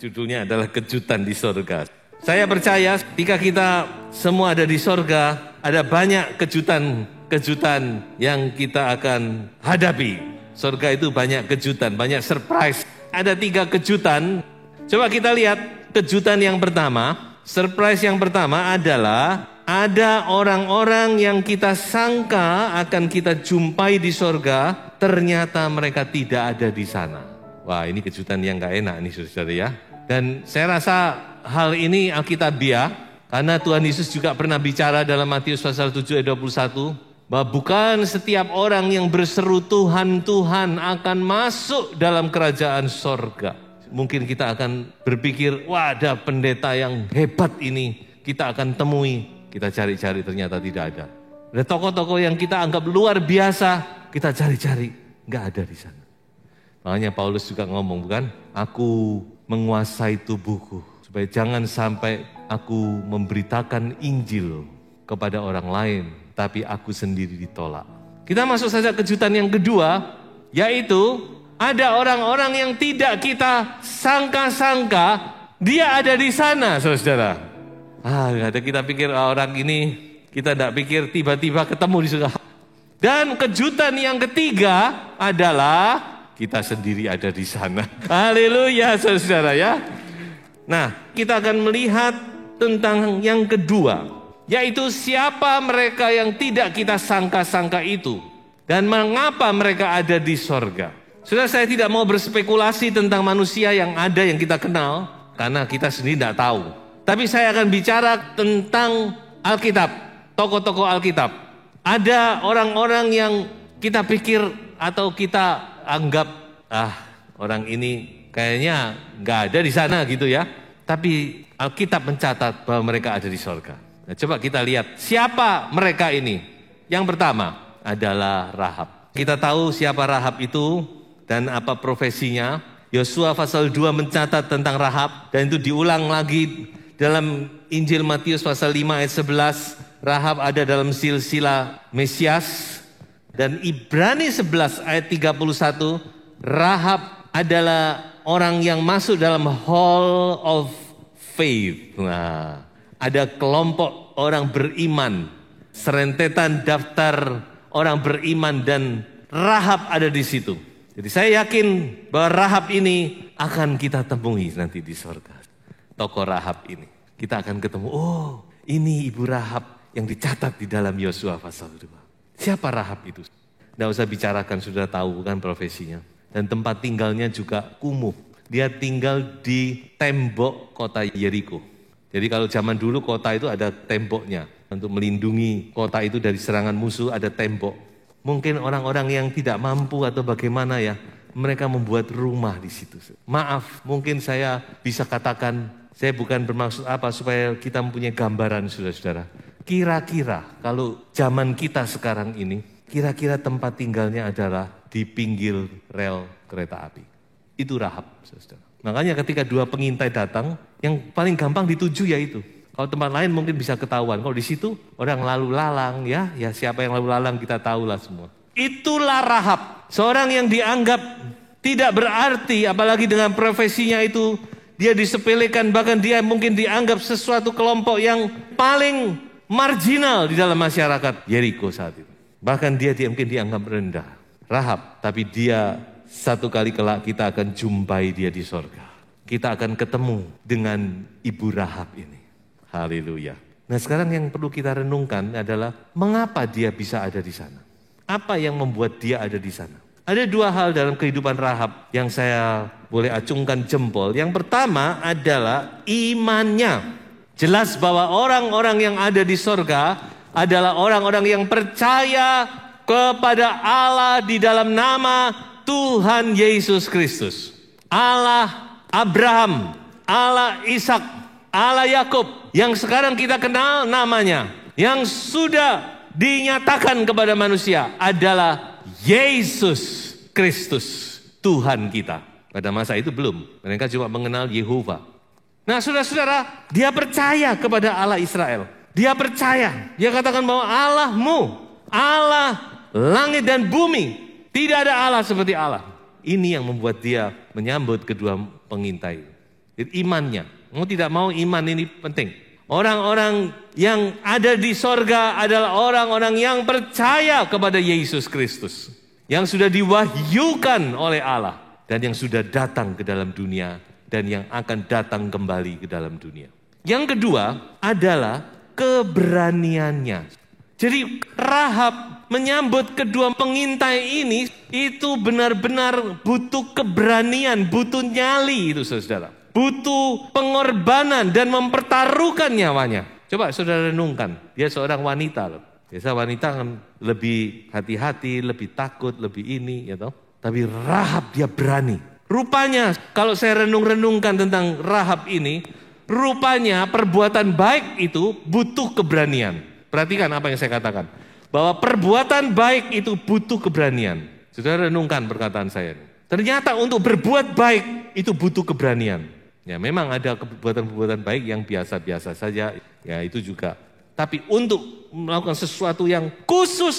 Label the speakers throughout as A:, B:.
A: Judulnya adalah kejutan di sorga. Saya percaya ketika kita semua ada di sorga, ada banyak kejutan yang kita akan hadapi. Sorga itu banyak kejutan, banyak surprise. Ada 3 kejutan. Coba kita lihat kejutan yang pertama. Surprise yang pertama adalah ada orang-orang yang kita sangka akan kita jumpai di sorga, ternyata mereka tidak ada di sana. Wah, ini kejutan yang gak enak nih saudara ya. Dan saya rasa hal ini alkitabiah, karena Tuhan Yesus juga pernah bicara dalam Matius pasal 7 ayat 21, bahwa bukan setiap orang yang berseru Tuhan, Tuhan akan masuk dalam kerajaan sorga. Mungkin kita akan berpikir, wah ada pendeta yang hebat ini, kita akan temui. Kita cari-cari ternyata tidak ada. Ada tokoh-tokoh yang kita anggap luar biasa, kita cari-cari, gak ada di sana. Makanya Paulus juga ngomong, bukan? Aku menguasai tubuhku supaya jangan sampai aku memberitakan Injil kepada orang lain, tapi aku sendiri ditolak. Kita masuk saja kejutan yang kedua, yaitu ada orang-orang yang tidak kita sangka-sangka dia ada di sana, saudara. Ada kita pikir orang ini, kita tidak pikir tiba-tiba ketemu di sana. Dan kejutan yang ketiga adalah kita sendiri ada di sana. Haleluya, saudara ya. Nah, kita akan melihat tentang yang kedua, yaitu siapa mereka yang tidak kita sangka-sangka itu dan mengapa mereka ada di sorga. Saudara, saya tidak mau berspekulasi tentang manusia yang ada yang kita kenal, karena kita sendiri tidak tahu. Tapi saya akan bicara tentang Alkitab, tokoh-tokoh Alkitab. Ada orang-orang yang kita pikir atau kita anggap, orang ini kayaknya gak ada di sana gitu ya. Tapi Alkitab mencatat bahwa mereka ada di sorga. Nah, coba kita lihat siapa mereka ini. Yang pertama adalah Rahab. Kita tahu siapa Rahab itu dan apa profesinya. Yosua pasal 2 mencatat tentang Rahab, dan itu diulang lagi dalam Injil Matius pasal 5 ayat 11. Rahab ada dalam silsilah Mesias. Dan Ibrani 11 ayat 31, Rahab adalah orang yang masuk dalam Hall of Faith. Nah, ada kelompok orang beriman, serentetan daftar orang beriman, dan Rahab ada di situ. Jadi saya yakin bahwa Rahab ini akan kita temui nanti di surga. Tokoh Rahab ini, kita akan ketemu, oh ini Ibu Rahab yang dicatat di dalam Yosua pasal 2. Siapa Rahab itu? Tidak usah bicarakan, sudah tahu kan profesinya. Dan tempat tinggalnya juga kumuh. Dia tinggal di tembok kota Yeriko. Jadi kalau zaman dulu kota itu ada temboknya. Untuk melindungi kota itu dari serangan musuh ada tembok. Mungkin orang-orang yang tidak mampu atau bagaimana ya, mereka membuat rumah di situ. Maaf, mungkin saya bisa katakan, saya bukan bermaksud apa supaya kita mempunyai gambaran saudara-saudara. Kira-kira kalau zaman kita sekarang ini, kira-kira tempat tinggalnya adalah di pinggir rel kereta api. Itu Rahab, saudara. Makanya ketika 2 pengintai datang, yang paling gampang dituju yaitu. Kalau tempat lain mungkin bisa ketahuan. Kalau di situ orang lalu lalang ya siapa yang lalu lalang kita tahulah semua. Itulah Rahab, seorang yang dianggap tidak berarti, apalagi dengan profesinya itu dia disepelekan, bahkan dia mungkin dianggap sesuatu kelompok yang paling marginal di dalam masyarakat Yeriko saat itu. Bahkan dia mungkin dianggap rendah. Rahab, tapi dia satu kali kelak kita akan jumpai dia di sorga. Kita akan ketemu dengan Ibu Rahab ini. Haleluya. Nah sekarang yang perlu kita renungkan adalah mengapa dia bisa ada di sana? Apa yang membuat dia ada di sana? Ada 2 hal dalam kehidupan Rahab yang saya boleh acungkan jempol. Yang pertama adalah imannya. Jelas bahwa orang-orang yang ada di sorga adalah orang-orang yang percaya kepada Allah di dalam nama Tuhan Yesus Kristus. Allah Abraham, Allah Ishak, Allah Yakub, yang sekarang kita kenal namanya, yang sudah dinyatakan kepada manusia adalah Yesus Kristus, Tuhan kita. Pada masa itu belum, mereka cuma mengenal Yehova. Nah saudara-saudara, dia percaya kepada Allah Israel. Dia percaya, dia katakan bahwa Allahmu, Allah langit dan bumi, tidak ada Allah seperti Allah. Ini yang membuat dia menyambut kedua pengintai. Imannya, mau tidak mau iman ini penting. Orang-orang yang ada di sorga adalah orang-orang yang percaya kepada Yesus Kristus, yang sudah diwahyukan oleh Allah, dan yang sudah datang ke dalam dunia, dan yang akan datang kembali ke dalam dunia. Yang kedua adalah keberaniannya. Jadi Rahab menyambut kedua pengintai ini, itu benar-benar butuh keberanian, butuh nyali itu saudara. Butuh pengorbanan dan mempertaruhkan nyawanya. Coba saudara renungkan, dia seorang wanita loh. Biasa wanita kan lebih hati-hati, lebih takut, lebih ini ya toh. Tapi Rahab dia berani. Rupanya kalau saya renung-renungkan tentang Rahab ini, rupanya perbuatan baik itu butuh keberanian. Perhatikan apa yang saya katakan. Bahwa perbuatan baik itu butuh keberanian. Saudara renungkan perkataan saya. Ternyata untuk berbuat baik itu butuh keberanian. Ya memang ada perbuatan-perbuatan baik yang biasa-biasa saja, ya itu juga. Tapi untuk melakukan sesuatu yang khusus,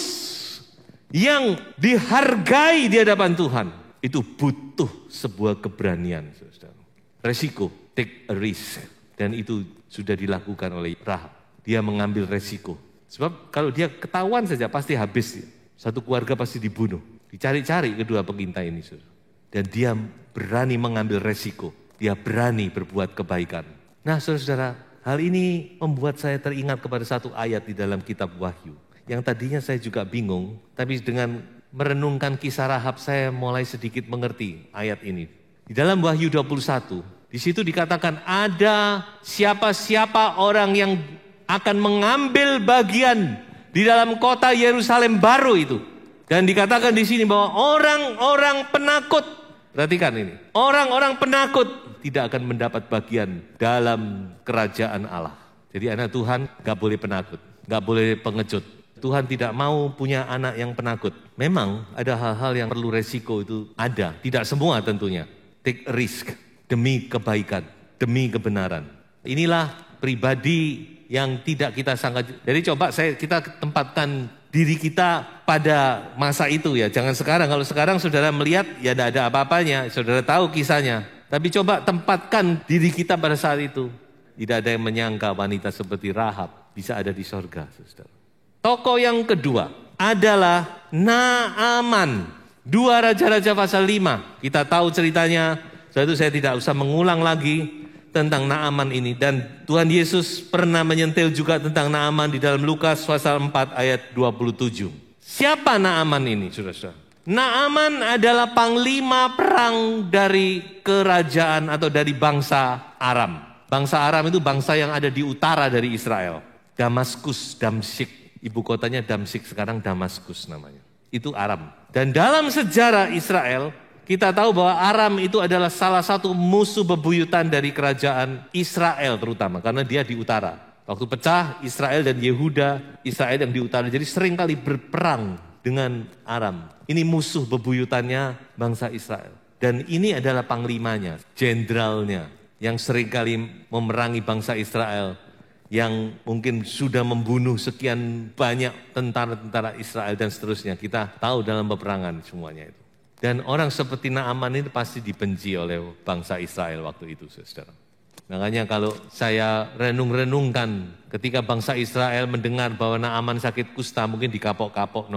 A: yang dihargai di hadapan Tuhan, itu butuh sebuah keberanian. Saudara. Resiko, take a risk. Dan itu sudah dilakukan oleh Rahab. Dia mengambil resiko. Sebab kalau dia ketahuan saja pasti habis. Satu keluarga pasti dibunuh. Dicari-cari kedua pengintai ini. Saudara. Dan dia berani mengambil resiko. Dia berani berbuat kebaikan. Nah saudara-saudara, hal ini membuat saya teringat kepada satu ayat di dalam kitab Wahyu. Yang tadinya saya juga bingung, tapi dengan merenungkan kisah Rahab saya mulai sedikit mengerti ayat ini. Di dalam Wahyu 21, di situ dikatakan ada siapa-siapa orang yang akan mengambil bagian di dalam kota Yerusalem baru itu. Dan dikatakan di sini bahwa orang-orang penakut, perhatikan ini, orang-orang penakut tidak akan mendapat bagian dalam kerajaan Allah. Jadi anak Tuhan gak boleh penakut, gak boleh pengecut. Tuhan tidak mau punya anak yang penakut. Memang ada hal-hal yang perlu resiko itu ada, tidak semua tentunya. Take risk demi kebaikan, demi kebenaran. Inilah pribadi yang tidak kita sangka. Jadi coba kita tempatkan diri kita pada masa itu ya. Jangan sekarang, kalau sekarang saudara melihat ya tidak ada apa-apanya, saudara tahu kisahnya. Tapi coba tempatkan diri kita pada saat itu. Tidak ada yang menyangka wanita seperti Rahab bisa ada di sorga. Saudara. Tokoh yang kedua adalah Naaman. 2 Raja-Raja pasal 5. Kita tahu ceritanya. Setelah itu saya tidak usah mengulang lagi tentang Naaman ini. Dan Tuhan Yesus pernah menyentil juga tentang Naaman di dalam Lukas pasal 4 ayat 27. Siapa Naaman ini, saudara-saudara? Naaman adalah panglima perang dari kerajaan atau dari bangsa Aram. Bangsa Aram itu bangsa yang ada di utara dari Israel. Damaskus, Damsyik, ibu kotanya Damsyik, sekarang Damaskus namanya. Itu Aram. Dan dalam sejarah Israel, kita tahu bahwa Aram itu adalah salah satu musuh bebuyutan dari kerajaan Israel terutama. Karena dia di utara. Waktu pecah Israel dan Yehuda, Israel yang di utara. Jadi seringkali berperang dengan Aram. Ini musuh bebuyutannya bangsa Israel. Dan ini adalah panglimanya, jenderalnya, yang seringkali memerangi bangsa Israel, yang mungkin sudah membunuh sekian banyak tentara-tentara Israel dan seterusnya. Kita tahu dalam peperangan semuanya itu. Dan orang seperti Naaman ini pasti dibenci oleh bangsa Israel waktu itu, saudara. Makanya kalau saya renung-renungkan ketika bangsa Israel mendengar bahwa Naaman sakit kusta, mungkin dikapok-kapok.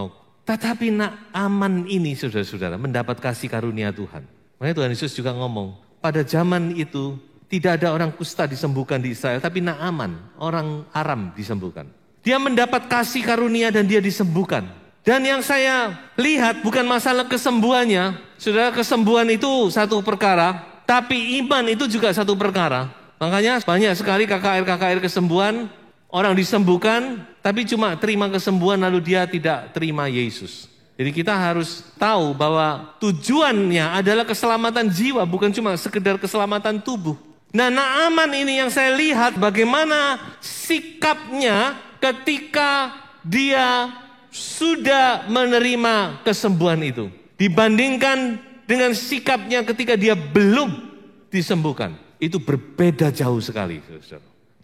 A: Tetapi Naaman ini, saudara-saudara, mendapat kasih karunia Tuhan. Makanya Tuhan Yesus juga ngomong, pada zaman itu tidak ada orang kusta disembuhkan di Israel, tapi Naaman, orang Aram disembuhkan. Dia mendapat kasih karunia dan dia disembuhkan. Dan yang saya lihat bukan masalah kesembuhannya, saudara, kesembuhan itu satu perkara, tapi iman itu juga satu perkara. Makanya banyak sekali KKR kesembuhan, orang disembuhkan, tapi cuma terima kesembuhan lalu dia tidak terima Yesus. Jadi kita harus tahu bahwa tujuannya adalah keselamatan jiwa, bukan cuma sekedar keselamatan tubuh. Nah, Naaman ini yang saya lihat bagaimana sikapnya ketika dia sudah menerima kesembuhan itu. Dibandingkan dengan sikapnya ketika dia belum disembuhkan. Itu berbeda jauh sekali.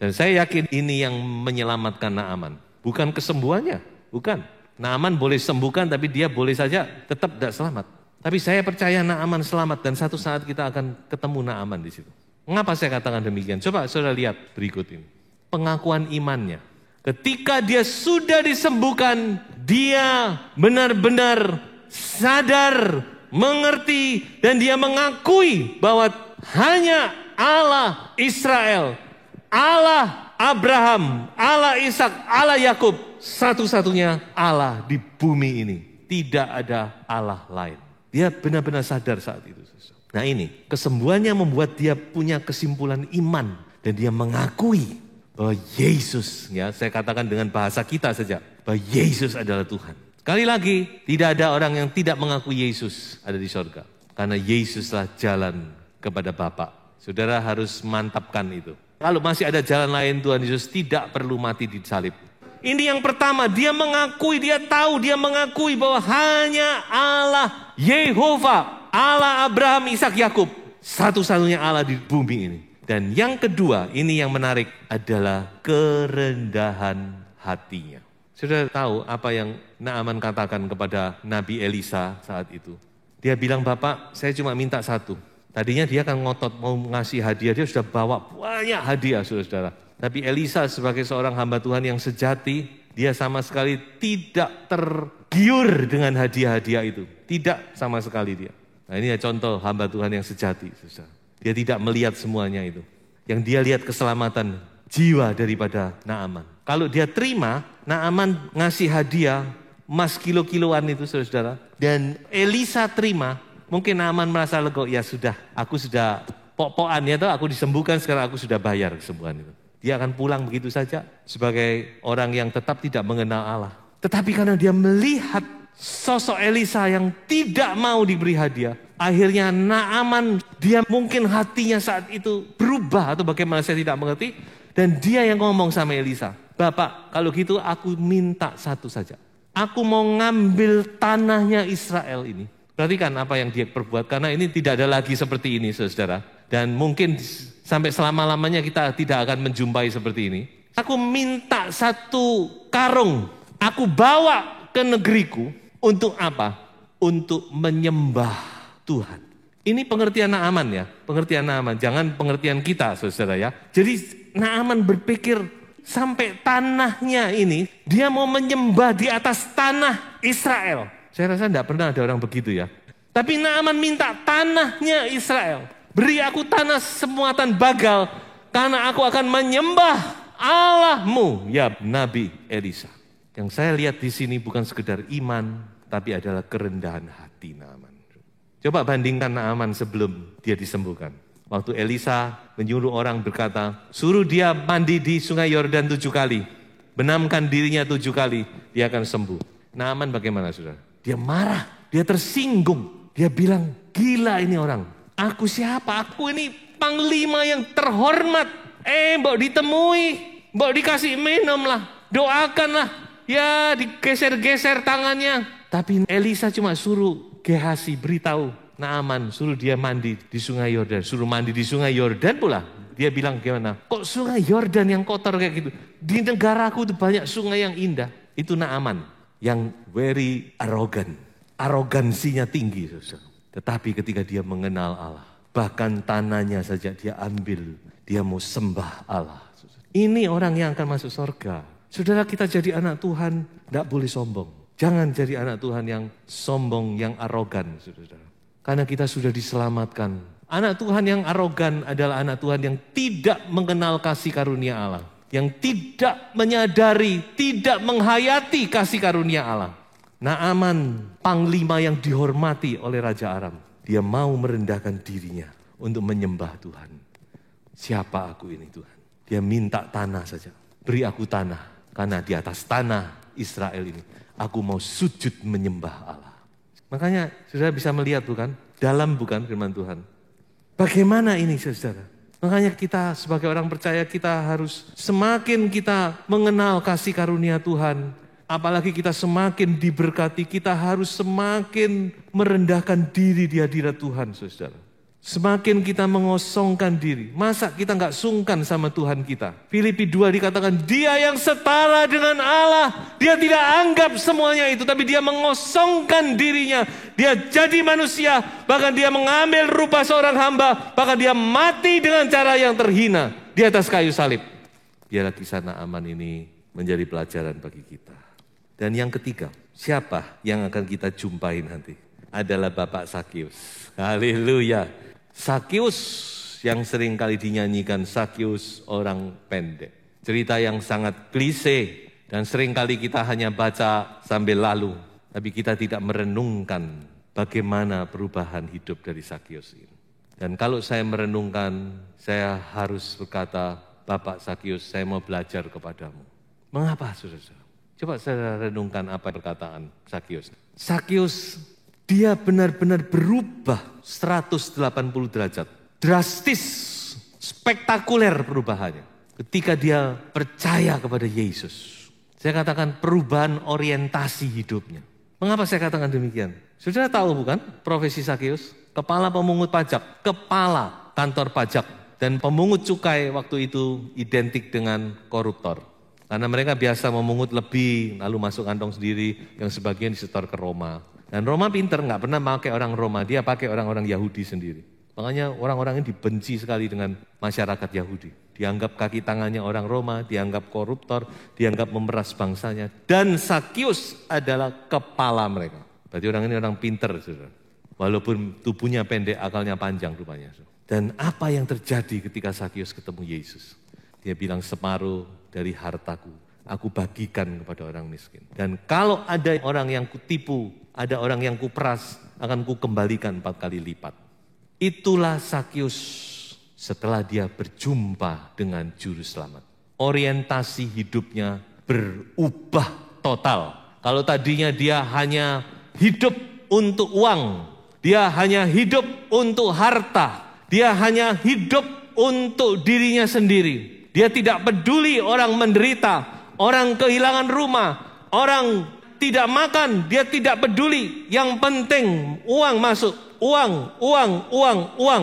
A: Dan saya yakin ini yang menyelamatkan Naaman. Bukan kesembuhannya, bukan. Naaman boleh sembuhkan tapi dia boleh saja tetap tidak selamat. Tapi saya percaya Naaman selamat dan satu saat kita akan ketemu Naaman di situ. Mengapa saya katakan demikian? Coba saudara lihat berikut ini. Pengakuan imannya. Ketika dia sudah disembuhkan, dia benar-benar sadar, mengerti, dan dia mengakui bahwa hanya Allah Israel, Allah Abraham, Allah Ishak, Allah Yakub, satu-satunya Allah di bumi ini. Tidak ada Allah lain. Dia benar-benar sadar saat itu. Nah ini, kesembuhannya membuat dia punya kesimpulan iman. Dan dia mengakui bahwa Yesus, ya saya katakan dengan bahasa kita saja, bahwa Yesus adalah Tuhan. Sekali lagi, tidak ada orang yang tidak mengakui Yesus ada di sorga. Karena Yesuslah jalan kepada Bapa. Saudara harus mantapkan itu. Kalau masih ada jalan lain, Tuhan Yesus tidak perlu mati di salib. Ini yang pertama, dia mengakui, dia tahu, dia mengakui bahwa hanya Allah Yehova, Allah Abraham, Ishak, Yakub, satu-satunya Allah di bumi ini. Dan yang kedua, ini yang menarik adalah kerendahan hatinya. Sudah tahu apa yang Naaman katakan kepada Nabi Elisa saat itu. Dia bilang, Bapak, saya cuma minta satu. Tadinya dia kan ngotot mau ngasih hadiah, dia sudah bawa banyak hadiah, saudara-saudara. Tapi Elisa sebagai seorang hamba Tuhan yang sejati, dia sama sekali tidak tergiur dengan hadiah-hadiah itu. Tidak sama sekali dia. Nah ini ya contoh hamba Tuhan yang sejati. Dia tidak melihat semuanya itu. Yang dia lihat keselamatan jiwa daripada Naaman. Kalau dia terima, Naaman ngasih hadiah emas kilo-kiloan itu saudara. Dan Elisa terima, mungkin Naaman merasa lega, ya sudah, aku sudah pok-pokan ya, aku disembuhkan, sekarang aku sudah bayar kesembuhan itu. Dia akan pulang begitu saja sebagai orang yang tetap tidak mengenal Allah. Tetapi karena dia melihat sosok Elisa yang tidak mau diberi hadiah, akhirnya Naaman, dia mungkin hatinya saat itu berubah atau bagaimana saya tidak mengerti. Dan dia yang ngomong sama Elisa, Bapak kalau gitu aku minta satu saja. Aku mau ngambil tanahnya Israel ini. Perhatikan apa yang dia perbuat, karena ini tidak ada lagi seperti ini saudara. Dan mungkin sampai selama-lamanya kita tidak akan menjumpai seperti ini. Aku minta satu karung, aku bawa ke negeriku. Untuk apa? Untuk menyembah Tuhan. Ini pengertian Naaman ya, pengertian Naaman. Jangan pengertian kita saudara ya. Jadi Naaman berpikir sampai tanahnya ini, dia mau menyembah di atas tanah Israel. Saya rasa tidak pernah ada orang begitu ya. Tapi Naaman minta tanahnya Israel. Beri aku tanah semuatan Bagal, karena aku akan menyembah Allahmu, ya Nabi Elisa. Yang saya lihat di sini bukan sekedar iman, tapi adalah kerendahan hati Naaman. Coba bandingkan Naaman sebelum dia disembuhkan. Waktu Elisa menyuruh orang berkata, suruh dia mandi di sungai Yordan 7 kali. Benamkan dirinya 7 kali, dia akan sembuh. Naaman bagaimana saudara? Dia marah, dia tersinggung. Dia bilang, gila ini orang. Aku siapa? Aku ini panglima yang terhormat. Mbok ditemui, mbok dikasih minum lah. Doakanlah. Ya digeser-geser tangannya. Tapi Elisa cuma suruh Gehazi beritahu Naaman, suruh dia mandi di sungai Yordan. Suruh mandi di sungai Yordan pula. Dia bilang gimana? Kok sungai Yordan yang kotor kayak gitu? Di negaraku itu banyak sungai yang indah. Itu Naaman yang very arrogant. Arogansinya tinggi. Tetapi ketika dia mengenal Allah, bahkan tanahnya saja dia ambil. Dia mau sembah Allah. Ini orang yang akan masuk surga. Saudara, kita jadi anak Tuhan, tidak boleh sombong. Jangan jadi anak Tuhan yang sombong, yang arogan, saudara. Karena kita sudah diselamatkan. Anak Tuhan yang arogan adalah anak Tuhan yang tidak mengenal kasih karunia Allah. Yang tidak menyadari, tidak menghayati kasih karunia Allah. Naaman, panglima yang dihormati oleh Raja Aram. Dia mau merendahkan dirinya untuk menyembah Tuhan. Siapa aku ini Tuhan? Dia minta tanah saja. Beri aku tanah. Karena di atas tanah Israel ini aku mau sujud menyembah Allah. Makanya saudara bisa melihat bukan? Dalam bukan firman Tuhan. Bagaimana ini saudara? Makanya kita sebagai orang percaya kita harus semakin kita mengenal kasih karunia Tuhan. Apalagi kita semakin diberkati, kita harus semakin merendahkan diri di hadirat Tuhan saudara. Semakin kita mengosongkan diri. Masa kita nggak sungkan sama Tuhan kita? Filipi 2 dikatakan dia yang setara dengan Allah. Dia tidak anggap semuanya itu. Tapi dia mengosongkan dirinya. Dia jadi manusia. Bahkan dia mengambil rupa seorang hamba. Bahkan dia mati dengan cara yang terhina. Di atas kayu salib. Biarlah kisah Naaman ini menjadi pelajaran bagi kita. Dan yang ketiga. Siapa yang akan kita jumpai nanti? Adalah Bapak Sakius. Haleluya. Sakius yang sering kali dinyanyikan, Sakius orang pendek. Cerita yang sangat klise dan sering kali kita hanya baca sambil lalu. Tapi kita tidak merenungkan bagaimana perubahan hidup dari Sakius ini. Dan kalau saya merenungkan, saya harus berkata, Bapak Sakius, saya mau belajar kepadamu. Mengapa saudara? Coba saya renungkan apa perkataan Sakius. Sakius dia benar-benar berubah 180 derajat. Drastis, spektakuler perubahannya. Ketika dia percaya kepada Yesus. Saya katakan perubahan orientasi hidupnya. Mengapa saya katakan demikian? Saudara tahu bukan profesi Sakius? Kepala pemungut pajak, kepala kantor pajak. Dan pemungut cukai waktu itu identik dengan koruptor. Karena mereka biasa memungut lebih, lalu masuk kantong sendiri, yang sebagian disetor ke Roma. Dan Roma pinter, nggak pernah pakai orang Roma, dia pakai orang-orang Yahudi sendiri. Makanya orang-orang ini dibenci sekali dengan masyarakat Yahudi. Dianggap kaki tangannya orang Roma, dianggap koruptor, dianggap memeras bangsanya. Dan Sakius adalah kepala mereka. Berarti orang ini orang pinter, saudara. Walaupun tubuhnya pendek, akalnya panjang rupanya. Dan apa yang terjadi ketika Sakius ketemu Yesus? Dia bilang, separuh dari hartaku aku bagikan kepada orang miskin. Dan kalau ada orang yang kutipu, ada orang yang kuperas, akan kukembalikan 4 kali lipat. Itulah Sakius setelah dia berjumpa dengan Juru Selamat. Orientasi hidupnya berubah total. Kalau tadinya dia hanya hidup untuk uang, dia hanya hidup untuk harta, dia hanya hidup untuk dirinya sendiri. Dia tidak peduli orang menderita, orang kehilangan rumah, orang tidak makan, dia tidak peduli. Yang penting uang masuk, uang.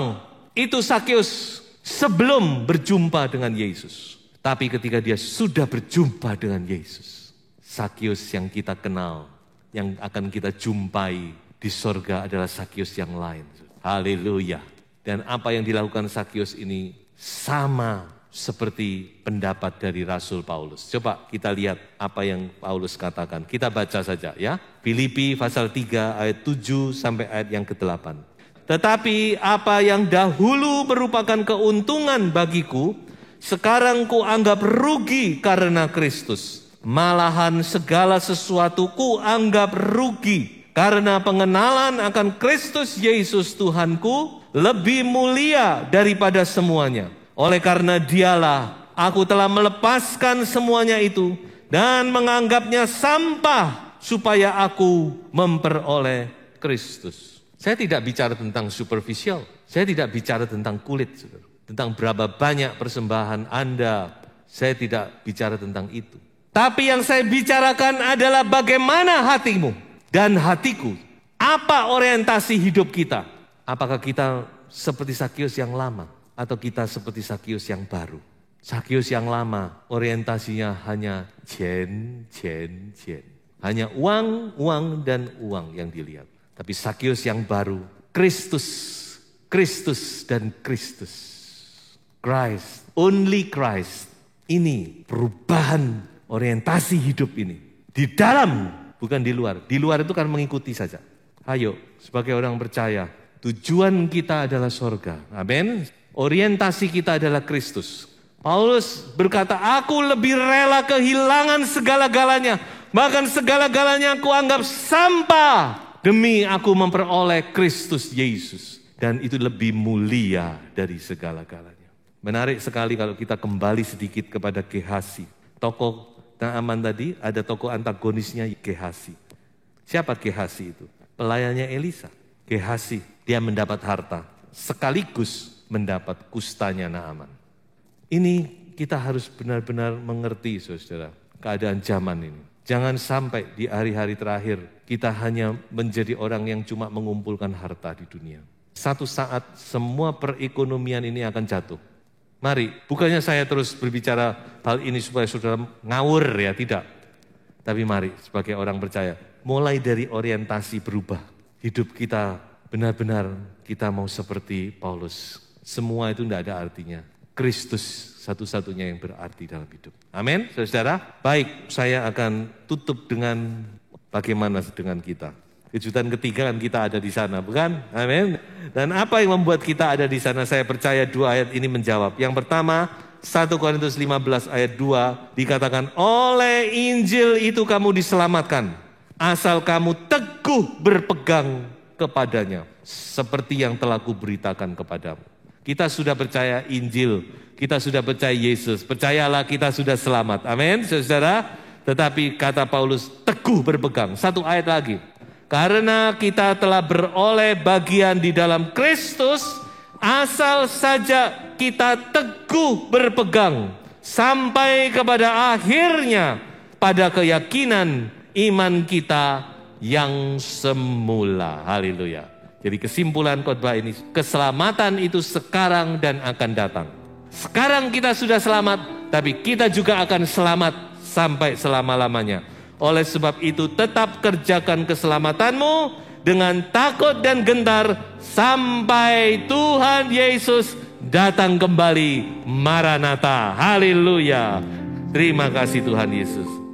A: Itu Sakius sebelum berjumpa dengan Yesus. Tapi ketika dia sudah berjumpa dengan Yesus, Sakius yang kita kenal, yang akan kita jumpai di sorga adalah Sakius yang lain. Haleluya. Dan apa yang dilakukan Sakius ini sama seperti pendapat dari Rasul Paulus. Coba kita lihat apa yang Paulus katakan. Kita baca saja ya. Filipi pasal 3 ayat 7 sampai ayat yang ke-8. Tetapi apa yang dahulu merupakan keuntungan bagiku, sekarang ku anggap rugi karena Kristus. Malahan segala sesuatu ku anggap rugi karena pengenalan akan Kristus Yesus Tuhanku lebih mulia daripada semuanya. Oleh karena dialah aku telah melepaskan semuanya itu dan menganggapnya sampah supaya aku memperoleh Kristus. Saya tidak bicara tentang superficial, saya tidak bicara tentang kulit, saudara. Tentang berapa banyak persembahan Anda, saya tidak bicara tentang itu. Tapi yang saya bicarakan adalah bagaimana hatimu dan hatiku. Apa orientasi hidup kita? Apakah kita seperti Sakius yang lama? Atau kita seperti Sakius yang baru. Sakius yang lama orientasinya hanya jen. Hanya uang dan uang yang dilihat. Tapi Sakius yang baru, Kristus dan Kristus. Christ, only Christ. Ini perubahan orientasi hidup ini. Di dalam, bukan di luar. Di luar itu kan mengikuti saja. Ayo, sebagai orang percaya, tujuan kita adalah sorga. Amin. Orientasi kita adalah Kristus. Paulus berkata, aku lebih rela kehilangan segala-galanya. Bahkan segala-galanya aku anggap sampah. Demi aku memperoleh Kristus Yesus. Dan itu lebih mulia dari segala-galanya. Menarik sekali kalau kita kembali sedikit kepada Gehazi. Tokoh Naaman tadi ada tokoh antagonisnya Gehazi. Siapa Gehazi itu? Pelayannya Elisa. Gehazi, dia mendapat harta sekaligus mendapat kustanya Naaman. Ini kita harus benar-benar mengerti, saudara, keadaan zaman ini. Jangan sampai di hari-hari terakhir kita hanya menjadi orang yang cuma mengumpulkan harta di dunia. Satu saat semua perekonomian ini akan jatuh. Mari, bukannya saya terus berbicara hal ini supaya saudara ngawur ya, tidak. Tapi mari sebagai orang percaya, mulai dari orientasi berubah. Hidup kita benar-benar kita mau seperti Paulus. Semua itu tidak ada artinya. Kristus satu-satunya yang berarti dalam hidup. Amin, saudara. Baik, saya akan tutup dengan bagaimana dengan kita. Kejutan ketiga kan kita ada di sana, bukan? Amin. Dan apa yang membuat kita ada di sana? Saya percaya 2 ayat ini menjawab. Yang pertama, 1 Korintus 15 ayat 2 dikatakan, oleh Injil itu kamu diselamatkan, asal kamu teguh berpegang kepadanya, seperti yang telah kuberitakan kepadamu. Kita sudah percaya Injil, kita sudah percaya Yesus, percayalah kita sudah selamat. Amin, saudara. Tetapi kata Paulus, teguh berpegang. 1 ayat lagi. Karena kita telah beroleh bagian di dalam Kristus, asal saja kita teguh berpegang sampai kepada akhirnya pada keyakinan iman kita yang semula. Haleluya. Jadi kesimpulan khotbah ini, keselamatan itu sekarang dan akan datang. Sekarang kita sudah selamat, tapi kita juga akan selamat sampai selama-lamanya. Oleh sebab itu tetap kerjakan keselamatanmu dengan takut dan gentar sampai Tuhan Yesus datang kembali. Maranatha. Haleluya. Terima kasih Tuhan Yesus.